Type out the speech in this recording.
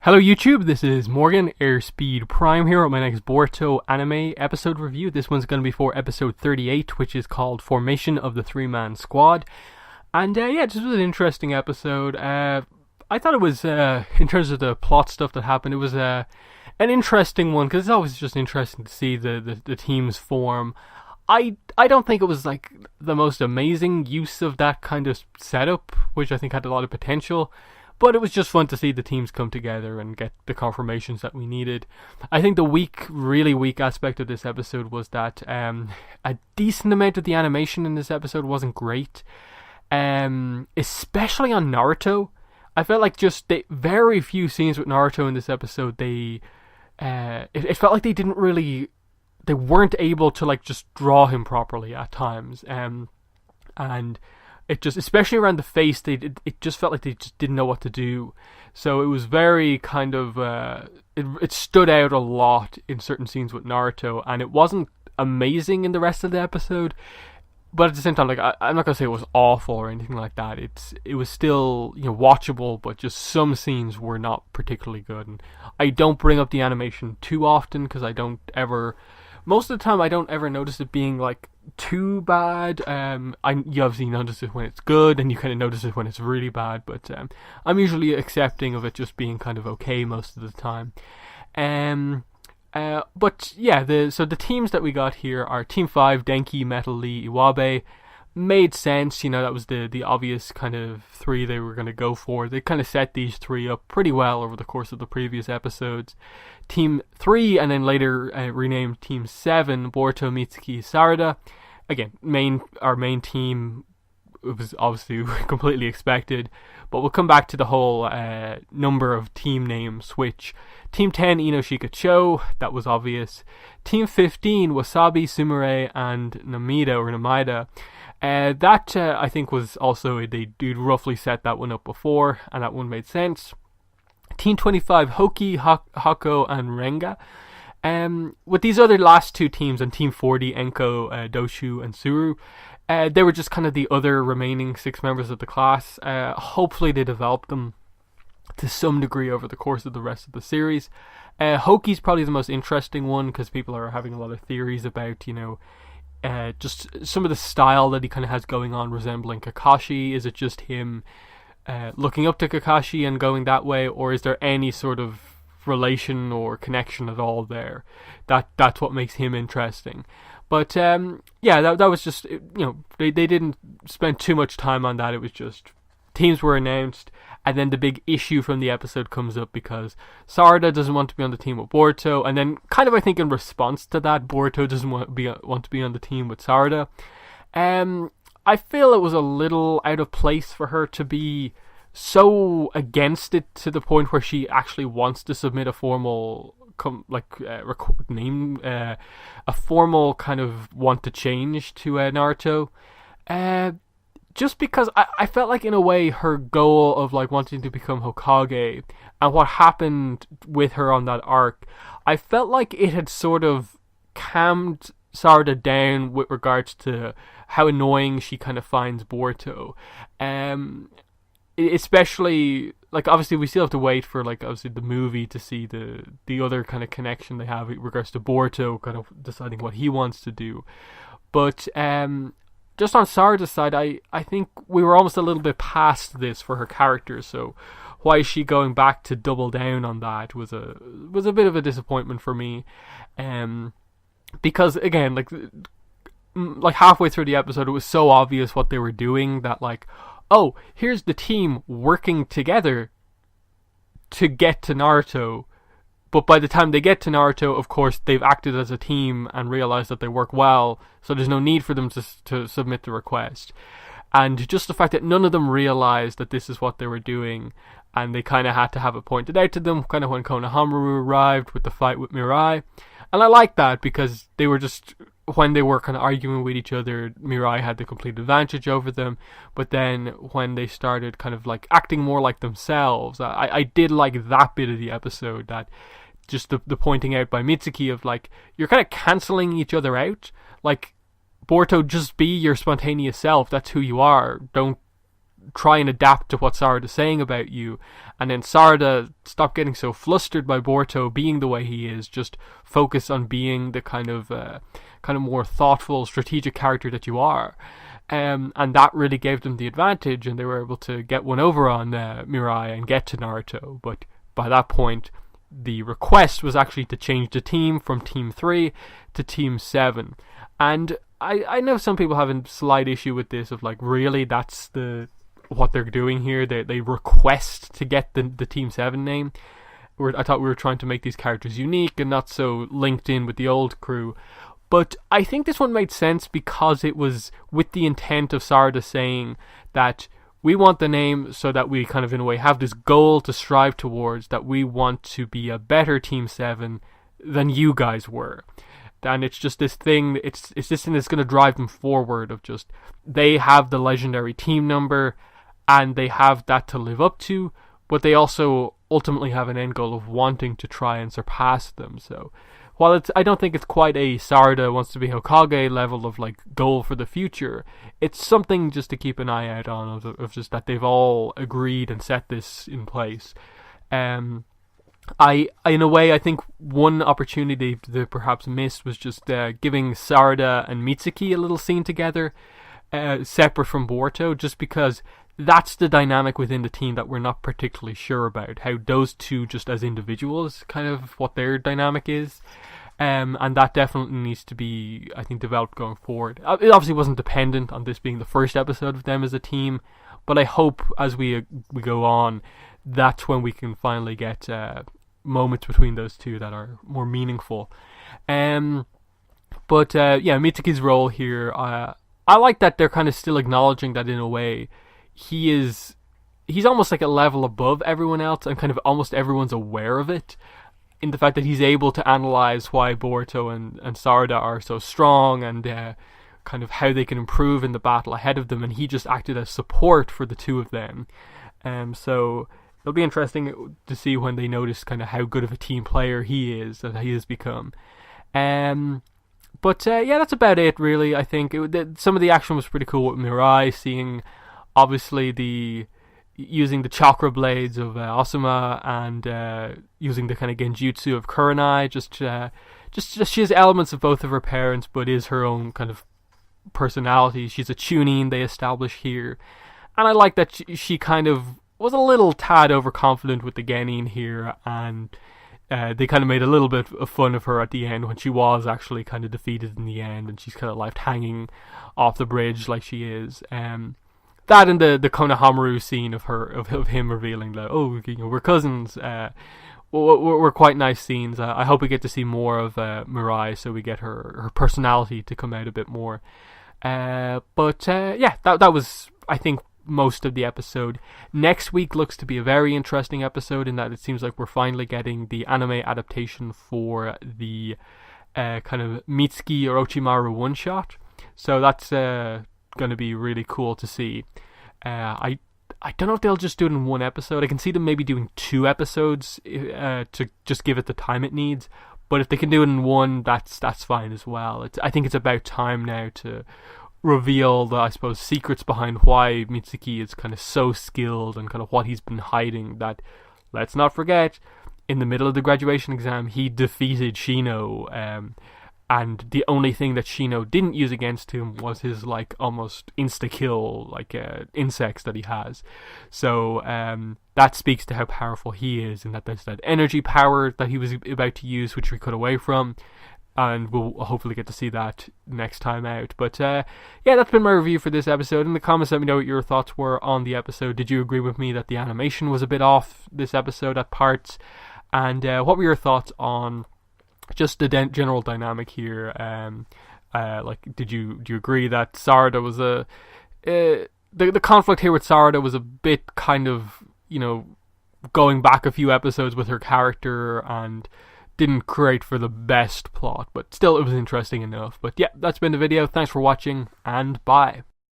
Hello YouTube, this is Morgan, Airspeed Prime here with my next Boruto anime episode review. This one's going to be for episode 38, which is called Formation of the Three-Man Squad. And this was an interesting episode. I thought it was, in terms of the plot stuff that happened, it was an interesting one, because it's always just interesting to see the teams form. I don't think it was like the most amazing use of that kind of setup, which I think had a lot of potential. But it was just fun to see the teams come together and get the confirmations that we needed. I think the really weak aspect of this episode was that a decent amount of the animation in this episode wasn't great. Especially on Naruto. I felt like just very few scenes with Naruto in this episode, it felt like they weren't able to like just draw him properly at times. And it just, especially around the face, it just felt like they just didn't know what to do. So it was very kind of, it stood out a lot in certain scenes with Naruto, and it wasn't amazing in the rest of the episode. But at the same time, like I'm not gonna say it was awful or anything like that. It was still, watchable, but just some scenes were not particularly good. And I don't bring up the animation too often because most of the time I don't ever notice it being like too bad. You obviously notice it when it's good, and you kind of notice it when it's really bad, but I'm usually accepting of it just being kind of okay most of the time. So the teams that we got here are Team 5, Denki, Metal, Lee, Iwabe. Made sense, that was the obvious kind of three they were going to go for. They kind of set these three up pretty well over the course of the previous episodes. Team 3, and then later renamed Team 7, Boruto, Mitsuki, Sarada. Again, our main team, it was obviously completely expected, but we'll come back to the whole number of team name switch. Team 10, Inoshika Cho, that was obvious. Team 15, Wasabi, Sumire, and Namida. I think was also, they'd roughly set that one up before, and that one made sense. Team 25, Hoki, Hako, and Renga. With these other last two teams, and Team 40, Enko, Doshu, and Suru, they were just kind of the other remaining 6 members of the class. Hopefully they developed them to some degree over the course of the rest of the series. Hoki's probably the most interesting one, because people are having a lot of theories about, just some of the style that he kind of has going on resembling Kakashi. Is it just him looking up to Kakashi and going that way, or is there any sort of relation or connection at all there? That's what makes him interesting. But that was just, they didn't spend too much time on that. It was just teams were announced, and then the big issue from the episode comes up because Sarada doesn't want to be on the team with Boruto, and then kind of, I think, in response to that, Boruto doesn't want to be on the team with Sarada. I feel it was a little out of place for her to be so against it to the point where she actually wants to submit a formal a formal kind of want to change to Naruto. Just because I felt like, in a way, her goal of like wanting to become Hokage and what happened with her on that arc, I felt like it had sort of calmed Sarada down with regards to how annoying she kind of finds Boruto. Especially, like, obviously we still have to wait for, like, obviously the movie to see the other kind of connection they have with regards to Boruto kind of deciding what he wants to do. But just on Sarada's side, I think we were almost a little bit past this for her character, so why is she going back to double down on that was a bit of a disappointment for me. Because, again, like halfway through the episode, it was so obvious what they were doing that, like, oh, here's the team working together to get to Naruto. But by the time they get to Naruto, of course, they've acted as a team and realized that they work well, so there's no need for them to submit the request. And just the fact that none of them realized that this is what they were doing, and they kind of had to have it pointed out to them, kind of when Konohamaru arrived with the fight with Mirai. And I like that, because they were just, when they were kind of arguing with each other, Mirai had the complete advantage over them. But then when they started kind of like acting more like themselves, I did like that bit of the episode, that just the pointing out by Mitsuki of like, you're kind of cancelling each other out. Like, Boruto, just be your spontaneous self. That's who you are. Don't try and adapt to what Sarada's saying about you. And then Sarada, stop getting so flustered by Boruto being the way he is. Just focus on being the kind of more thoughtful, strategic character that you are. And that really gave them the advantage, and they were able to get one over on Mirai and get to Naruto. But by that point, the request was actually to change the team from Team 3 to Team 7. And I know some people have a slight issue with this, of like, really, that's what they're doing here? They request to get the Team 7 name? I thought we were trying to make these characters unique and not so linked in with the old crew. But I think this one made sense because it was with the intent of Sarada saying that we want the name so that we kind of, in a way, have this goal to strive towards, that we want to be a better Team 7 than you guys were. And it's just this thing, it's this thing that's going to drive them forward, of just, they have the legendary team number and they have that to live up to, but they also ultimately have an end goal of wanting to try and surpass them. So while I don't think it's quite a Sarada wants to be Hokage level of like goal for the future, it's something just to keep an eye out on, of just that they've all agreed and set this in place. In a way, I think one opportunity they perhaps missed was just giving Sarada and Mitsuki a little scene together, separate from Boruto, just because that's the dynamic within the team that we're not particularly sure about. How those two, just as individuals, kind of what their dynamic is. And that definitely needs to be, I think, developed going forward. It obviously wasn't dependent on this being the first episode of them as a team, but I hope as we go on, that's when we can finally get moments between those two that are more meaningful. But Mitsuki's role here, I like that they're kind of still acknowledging that in a way he's almost like a level above everyone else, and kind of almost everyone's aware of it, in the fact that he's able to analyze why Boruto and Sarada are so strong, and kind of how they can improve in the battle ahead of them, and he just acted as support for the two of them. So it'll be interesting to see when they notice kind of how good of a team player he is, that he has become. But that's about it, really. I think some of the action was pretty cool with Mirai, seeing obviously using the chakra blades of Asuma, and using the kind of genjutsu of Kurenai. Just she has elements of both of her parents, but is her own kind of personality. She's a Chunin, they establish here, and I like that she kind of was a little tad overconfident with the Genin here, and they kind of made a little bit of fun of her at the end when she was actually kind of defeated in the end, and she's kind of left hanging off the bridge like she is. That and the Konohamaru scene of him revealing that, we're cousins, were quite nice scenes. I hope we get to see more of Mirai, so we get her personality to come out a bit more. That was, I think, most of the episode. Next week looks to be a very interesting episode, in that it seems like we're finally getting the anime adaptation for the kind of Mitsuki or Ochimaru one-shot. So that's going to be really cool to see. I don't know if they'll just do it in one episode. I can see them maybe doing 2 episodes to just give it the time it needs. But if they can do it in one, that's fine as well. I think it's about time now to reveal the, I suppose, secrets behind why Mitsuki is kind of so skilled, and kind of what he's been hiding. That, let's not forget, in the middle of the graduation exam, he defeated Shino, and the only thing that Shino didn't use against him was his like almost insta-kill insects that he has. So that speaks to how powerful he is, and that there's that energy power that he was about to use, which we cut away from, and we'll hopefully get to see that next time out. But that's been my review for this episode. In the comments, let me know what your thoughts were on the episode. Did you agree with me that the animation was a bit off this episode at parts? And what were your thoughts on just the general dynamic here? Did you agree that Sarada was the conflict here with Sarada was a bit kind of, going back a few episodes with her character, and didn't create for the best plot, but still it was interesting enough. But yeah, that's been the video. Thanks for watching, and bye.